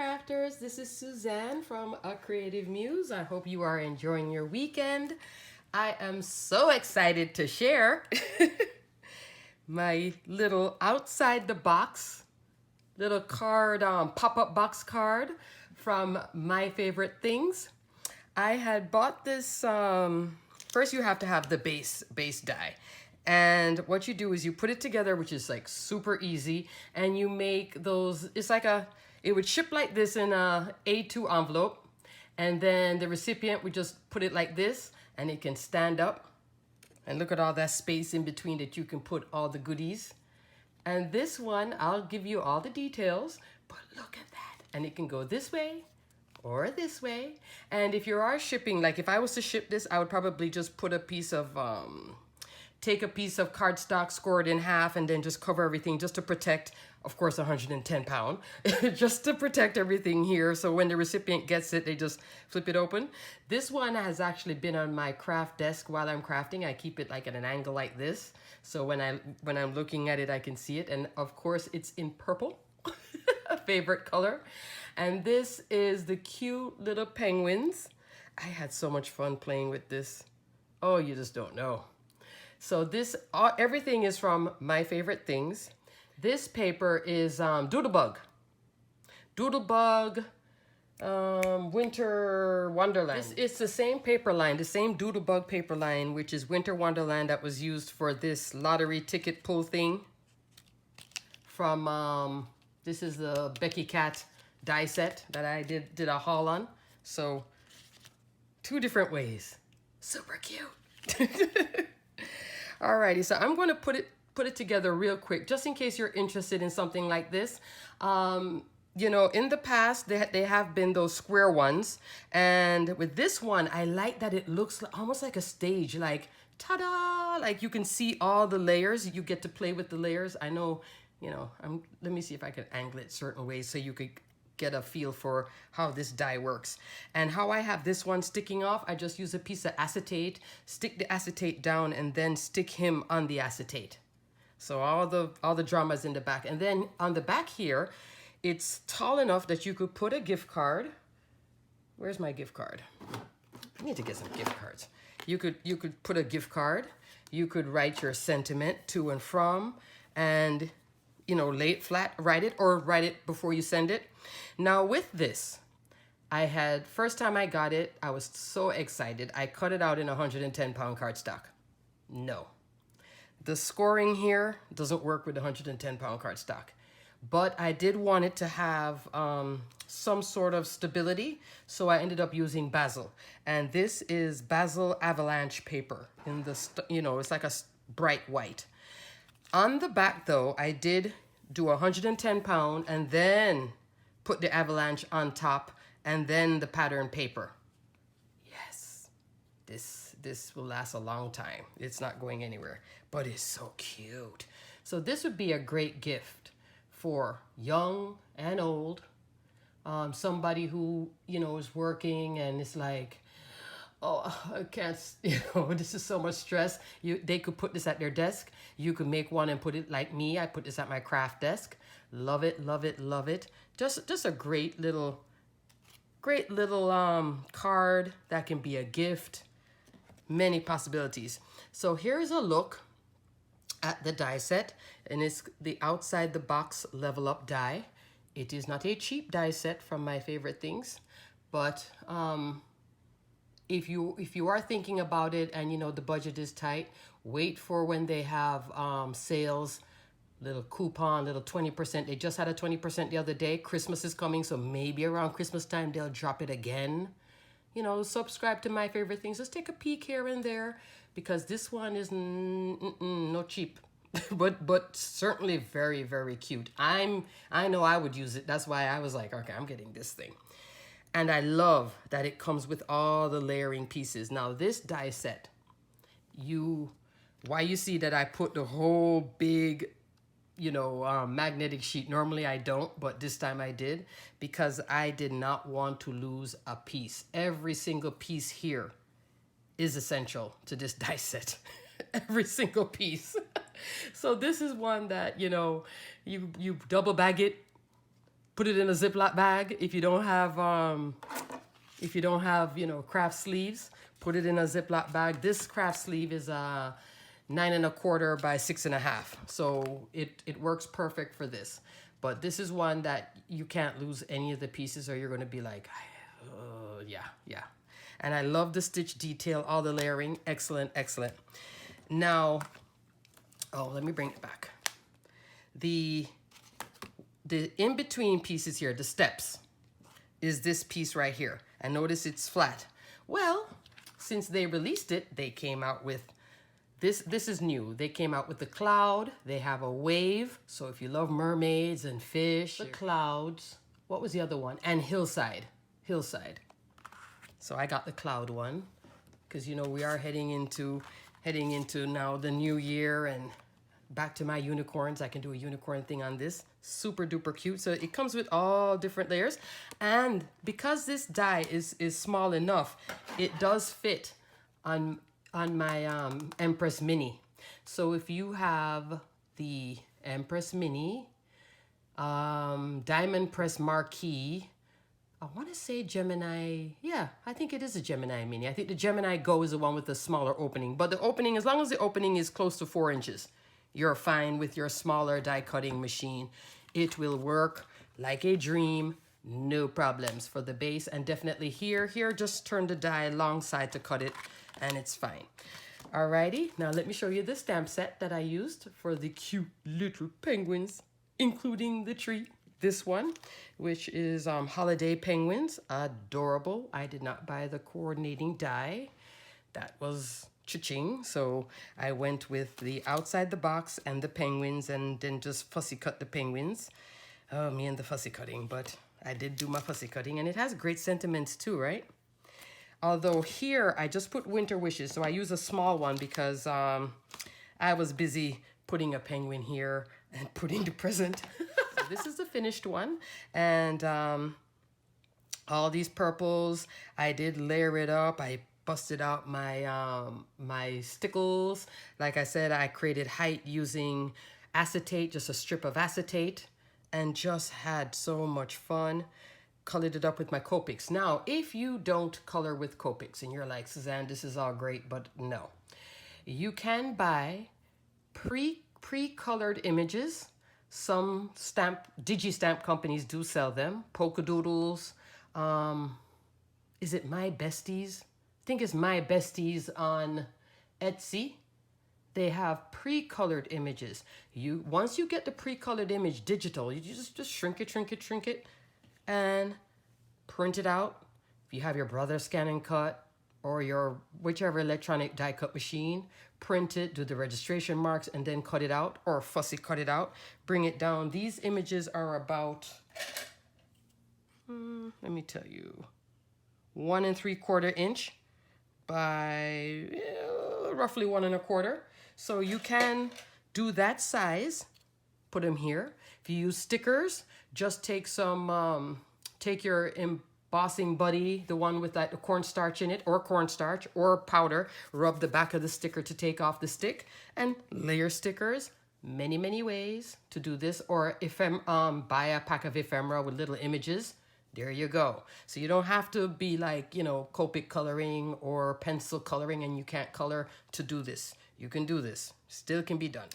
crafters. This is Suzanne from A Creative Muse. I hope you are enjoying your weekend. I am so excited to share my little outside the box little card, pop-up box card from My Favorite Things. I had bought this, first you have to have the base die. And what you do is you put it together, which is like super easy, and you make those, it would ship like this in a A2 envelope, and then the recipient would just put it like this, and it can stand up. And look at all that space in between that you can put all the goodies. And this one, I'll give you all the details, but look at that. And it can go this way or this way. And if you are shipping, like if I was to ship this, I would probably just put a piece of, take a piece of cardstock, score it in half, and then just cover everything just to protect, of course, 110 pound, just to protect everything here. So when the recipient gets it, they just flip it open. This one has actually been on my craft desk while I'm crafting. I keep it like at an angle like this. So when I'm looking at it, I can see it. And of course, it's in purple, a favorite color. And this is the cute little penguins. I had so much fun playing with this. Oh, you just don't know. So this, everything is from My Favorite Things. This paper is Doodlebug. Doodlebug Winter Wonderland. It's the same paper line, the same Doodlebug paper line, which is Winter Wonderland that was used for this lottery ticket pull thing. From, this is the Becky Cat die set that I did a haul on. So, two different ways. Super cute. Alrighty, so I'm going to put it together real quick, just in case you're interested in something like this. You know, in the past, they have been those square ones. And with this one, I like that it looks almost like a stage, like, ta-da! Like you can see all the layers. You get to play with the layers. I know, you know, let me see if I can angle it certain ways so you could get a feel for how this die works. And how I have this one sticking off, I just use a piece of acetate, stick the acetate down, and then stick him on the acetate. So all the drama's in the back. And then on the back here, it's tall enough that you could put a gift card. Where's my gift card? I need to get some gift cards. You could put a gift card. You could write your sentiment to and from, and you know, lay it flat, write it before you send it. Now with this, first time I got it, I was so excited. I cut it out in 110 pound cardstock. No. The scoring here doesn't work with 110 pound cardstock. But I did want it to have some sort of stability, so I ended up using Basil. And this is Basil Avalanche paper. In the, you know, it's like a bright white. On the back, though, I did do 110 pound and then put the Avalanche on top and then the pattern paper. Yes, this will last a long time. It's not going anywhere, but it's so cute. So this would be a great gift for young and old, somebody who, you know, is working and it's like, oh, I can't, you know, this is so much stress. They could put this at their desk. You could make one and put it like me. I put this at my craft desk. Love it, love it, love it. Just a great little card that can be a gift. Many possibilities. So here's a look at the die set, and it's the outside the box level up die. It is not a cheap die set from My Favorite Things, but if you are thinking about it and you know the budget is tight, wait for when they have sales, little coupon, little 20%. They just had a 20% the other day. Christmas is coming, so maybe around Christmas time they'll drop it again. You know, subscribe to My Favorite Things. Just take a peek here and there, because this one is no cheap. but certainly very, very cute. I know I would use it. That's why I was like, okay, I'm getting this thing. And I love that it comes with all the layering pieces. Now this die set, why you see that I put the whole big, you know, magnetic sheet. Normally I don't, but this time I did, because I did not want to lose a piece. Every single piece here is essential to this die set. Every single piece. So this is one that, you know, you double bag it, put it in a Ziploc bag. If you don't have you know, craft sleeves, put it in a Ziploc bag. This craft sleeve is 9 1/4 by 6 1/2. So it works perfect for this. But this is one that you can't lose any of the pieces or you're going to be like, yeah. And I love the stitch detail, all the layering. Excellent, excellent. Now, oh, let me bring it back. The in-between pieces here, the steps, is this piece right here. And notice it's flat. Well, since they released it, they came out with this. This is new. They came out with the cloud. They have a wave. So if you love mermaids and fish, the clouds. What was the other one? And hillside. So I got the cloud one because, you know, we are heading into now the new year and back to my unicorns. I can do a unicorn thing on this. Super duper cute. So it comes with all different layers. And because this die is small enough, it does fit on my Empress Mini. So if you have the Empress Mini, Diamond Press Marquee, I want to say Gemini. Yeah, I think it is a Gemini Mini. I think the Gemini Go is the one with the smaller opening. But the opening, as long as the opening is close to 4 inches, you're fine with your smaller die cutting machine. It will work like a dream. No problems for the base. And definitely here, just turn the die alongside to cut it and it's fine. Alrighty, now let me show you the stamp set that I used for the cute little penguins, including the tree. This one, which is Holiday Penguins. Adorable. I did not buy the coordinating die. That was cha-ching. So I went with the outside the box and the penguins and then just fussy cut the penguins. Oh, me and the fussy cutting. But I did do my fussy cutting and it has great sentiments too, right? Although here I just put winter wishes. So I use a small one because I was busy putting a penguin here and putting the present. So this is the finished one. And all these purples, I did layer it up. I busted out my stickles. Like I said, I created height using acetate, just a strip of acetate, and just had so much fun. Colored it up with my Copics. Now, if you don't color with Copics and you're like, Suzanne, this is all great, but no. You can buy pre-colored images. Some digi-stamp companies do sell them. Polka Doodles. Is it My Besties? I think it's My Besties on Etsy. They have pre-colored images. Once you get the pre-colored image digital, you just shrink it, and print it out. If you have your Brother Scan and Cut or your whichever electronic die cut machine, print it, do the registration marks, and then cut it out or fussy cut it out. Bring it down. These images are about, let me tell you, 1 3/4 inch by roughly 1 1/4. So you can do that size, put them here. If you use stickers, just take take your embossing buddy, the one with that cornstarch in it, or cornstarch, or powder, rub the back of the sticker to take off the stick, and layer stickers. Many, many ways to do this. Or buy a pack of ephemera with little images. There you go. So you don't have to be like, you know, Copic coloring or pencil coloring and you can't color to do this. You can do this. Still can be done.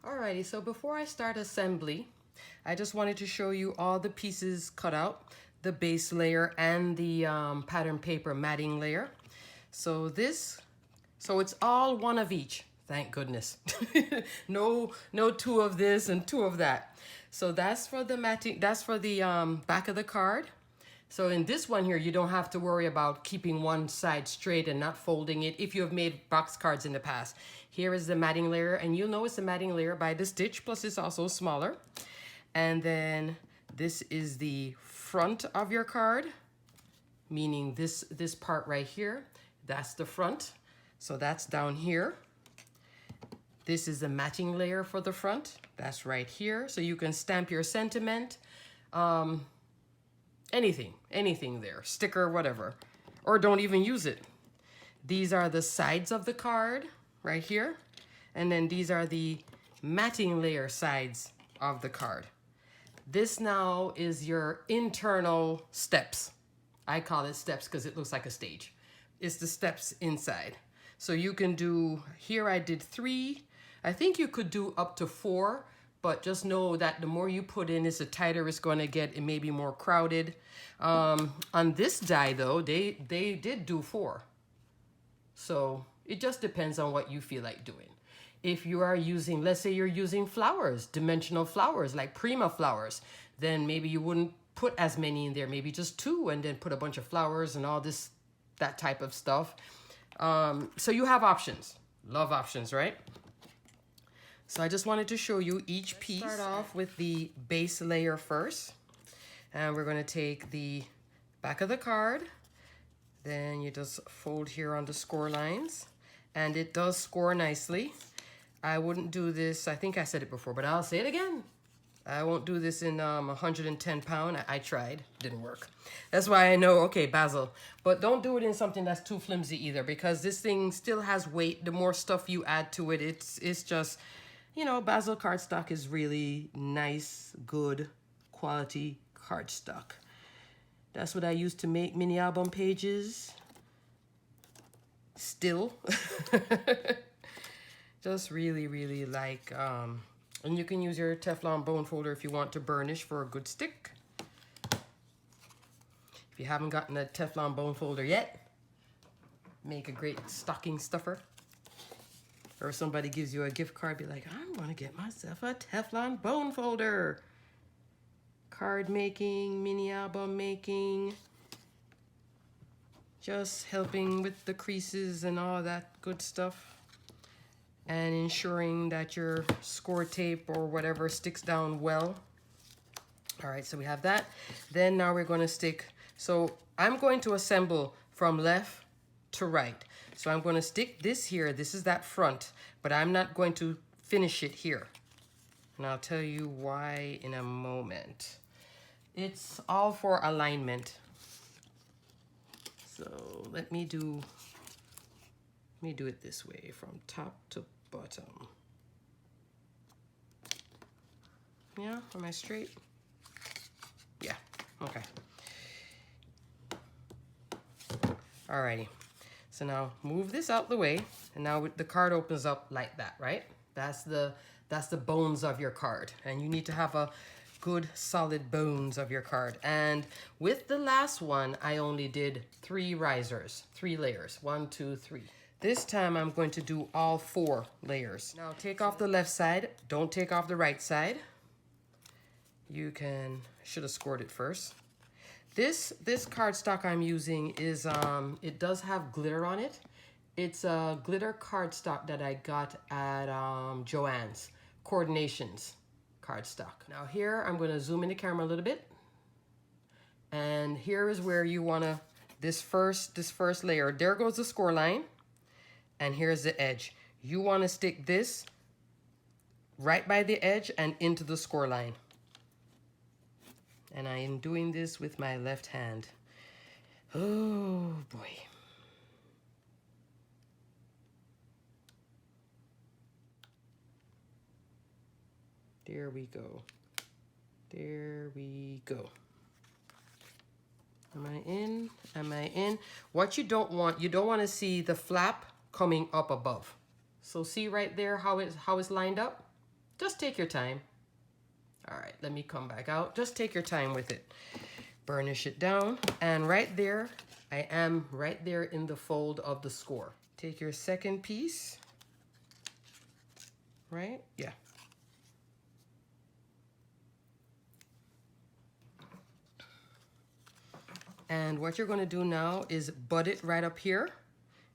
Alrighty, so before I start assembly, I just wanted to show you all the pieces cut out, the base layer and the pattern paper matting layer. So it's all one of each. Thank goodness. no 2 of this and 2 of that. So that's for the matting, that's for the back of the card. So in this one here, you don't have to worry about keeping one side straight and not folding it if you have made box cards in the past. Here is the matting layer, and you'll know it's a matting layer by the stitch, plus it's also smaller. And then this is the front of your card, meaning this part right here, that's the front. So that's down here. This is the matching layer for the front. That's right here. So you can stamp your sentiment, anything there, sticker, whatever, or don't even use it. These are the sides of the card right here. And then these are the matting layer sides of the card. This now is your internal steps. I call it steps because it looks like a stage. It's the steps inside. So you can do, here I did 3. I think you could do up to 4, but just know that the more you put in is the tighter it's going to get. It may be more crowded. On this die though, they did do 4. So it just depends on what you feel like doing. If you are using, let's say you're using flowers, dimensional flowers like Prima flowers, then maybe you wouldn't put as many in there, maybe just 2, and then put a bunch of flowers and all this, that type of stuff. So you have options. Love options, right? So I just wanted to show you each piece. Start off with the base layer first. And we're going to take the back of the card. Then you just fold here on the score lines. And it does score nicely. I wouldn't do this, I think I said it before, but I'll say it again. I won't do this in 110 pound. I tried, didn't work. That's why I know, okay, Basil. But don't do it in something that's too flimsy either, because this thing still has weight. The more stuff you add to it, it's just, you know, Basil cardstock is really nice, good quality cardstock. That's what I use to make mini album pages. Still. Just really, really like, and you can use your Teflon bone folder if you want to burnish for a good stick. If you haven't gotten a Teflon bone folder yet, make a great stocking stuffer. Or if somebody gives you a gift card, be like, I'm gonna get myself a Teflon bone folder. Card making, mini album making, just helping with the creases and all that good stuff. And ensuring that your score tape or whatever sticks down well. All right, so we have that. Then now we're going to stick. So I'm going to assemble from left to right. So I'm going to stick this here. This is that front, but I'm not going to finish it here. And I'll tell you why in a moment. It's all for alignment. So let me do it this way from top to bottom. Yeah, am I straight? Yeah, okay. Alrighty, so now move this out the way, and now the card opens up like that, right? That's the bones of your card, and you need to have a good solid bones of your card. And with the last one, I only did 3 risers, 3 layers, 1, 2, 3. This time I'm going to do all 4 layers. Now take off the left side, don't take off the right side. You can, should have scored it first. This cardstock I'm using is, it does have glitter on it. It's a glitter cardstock that I got at Joann's, Coordinations cardstock. Now here, I'm gonna zoom in the camera a little bit. And here is where you wanna, this first layer, there goes the score line. And here's the edge. You want to stick this right by the edge and into the score line. And I am doing this with my left hand. Oh boy. There we go. There we go. Am I in? Am I in? What you don't want to see the flap coming up above. So see right there how it's lined up? Just take your time. All right, let me come back out. Just take your time with it. Burnish it down. And right there, I am right there in the fold of the score. Take your second piece. Right? Yeah. And what you're going to do now is butt it right up here.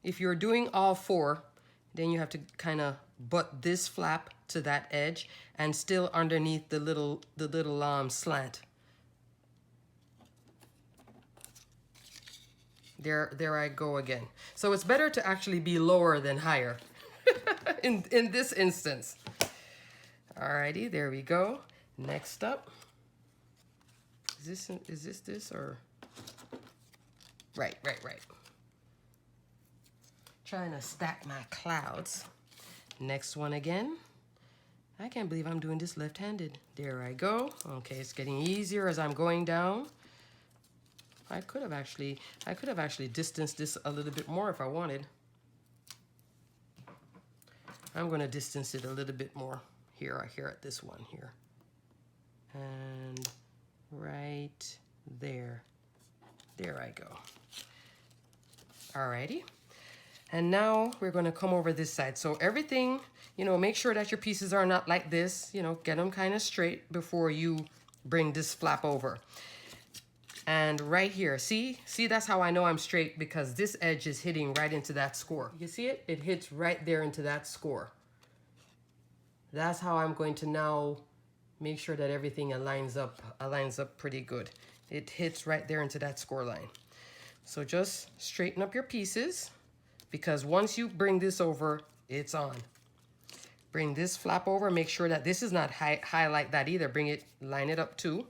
If you're doing all 4, then you have to kind of butt this flap to that edge and still underneath the little slant. There I go again. So it's better to actually be lower than higher in this instance. Alrighty, there we go. Next up, is this or right. Trying to stack my clouds. Next one again. I can't believe I'm doing this left-handed. There I go. Okay, it's getting easier as I'm going down. I could have actually distanced this a little bit more if I wanted. I'm going to distance it a little bit more here at this one here. And right there. There I go. Alrighty. And now we're going to come over this side. So everything, you know, make sure that your pieces are not like this. You know, get them kind of straight before you bring this flap over. And right here, see, that's how I know I'm straight, because this edge is hitting right into that score. You see it? It hits right there into that score. That's how I'm going to now make sure that everything aligns up pretty good. It hits right there into that score line. So just straighten up your pieces, because once you bring this over, it's on. Bring this flap over, make sure that this is not high like that either. Line it up too.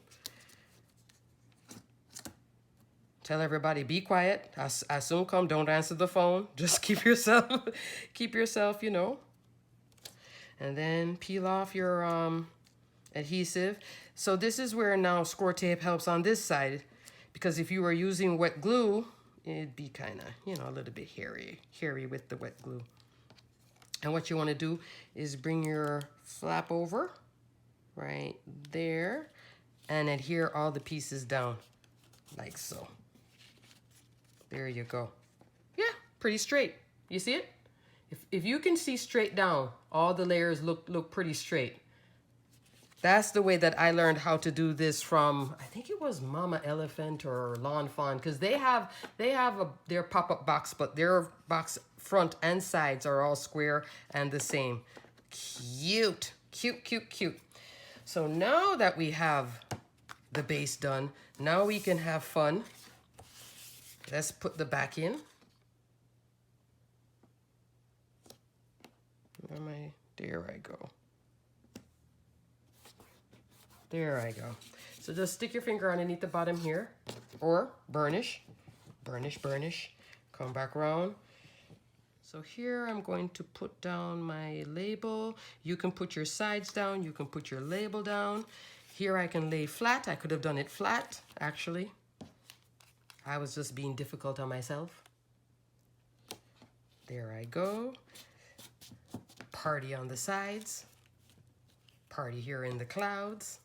Tell everybody, be quiet. I soon come. Don't answer the phone. Just keep yourself, you know. And then peel off your adhesive. So this is where now score tape helps on this side, because if you were using wet glue, it'd be kind of, you know, a little bit hairy with the wet glue. And what you want to do is bring your flap over right there and adhere all the pieces down like so. There you go. Yeah, pretty straight. You see it? If you can see straight down, all the layers look pretty straight. That's the way that I learned how to do this from, I think it was Mama Elephant or Lawn Fawn, because they have their pop-up box, but their box front and sides are all square and the same. Cute, cute, cute, cute. So now that we have the base done, now we can have fun. Let's put the back in. There I go. There I go. So just stick your finger underneath the bottom here, or burnish, burnish, burnish. Come back around. So here I'm going to put down my label. You can put your sides down. You can put your label down. Here I can lay flat. I could have done it flat, actually. I was just being difficult on myself. There I go. Party on the sides. Party here in the clouds.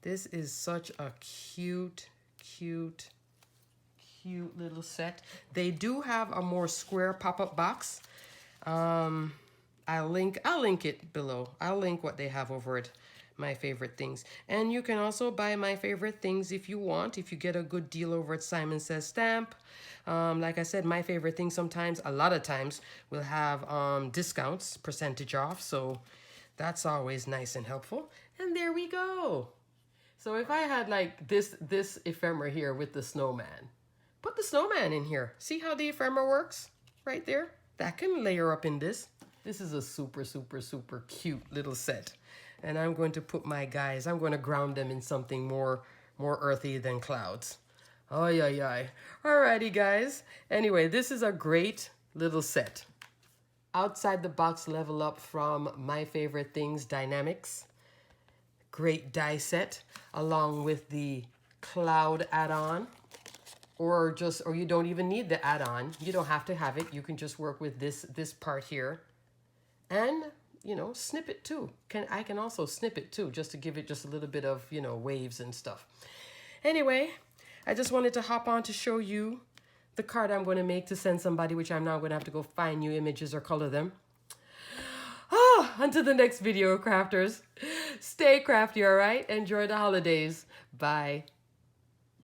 This is such a cute, cute, cute little set. They do have a more square pop-up box. I'll link it below. I'll link what they have over at My Favorite Things. And you can also buy My Favorite Things if you want, if you get a good deal over at Simon Says Stamp. Like I said, My Favorite Things sometimes, a lot of times, will have discounts, percentage off. So that's always nice and helpful. And there we go. So if I had like this ephemera here with the snowman, put the snowman in here. See how the ephemera works right there? That can layer up in this. This is a super, super, super cute little set. And I'm going to put my guys, I'm going to ground them in something more earthy than clouds. Oh, yeah. Alrighty, guys. Anyway, this is a great little set. Outside the box level up from My Favorite Things Dynamics. Great die set, along with the cloud add-on. Or you don't even need the add-on. You don't have to have it. You can just work with this part here. And, you know, snip it too. I can also snip it too, just to give it just a little bit of, you know, waves and stuff. Anyway, I just wanted to hop on to show you the card I'm going to make to send somebody, which I'm now going to have to go find new images or color them. Until the next video, crafters. Stay crafty, all right? Enjoy the holidays. Bye.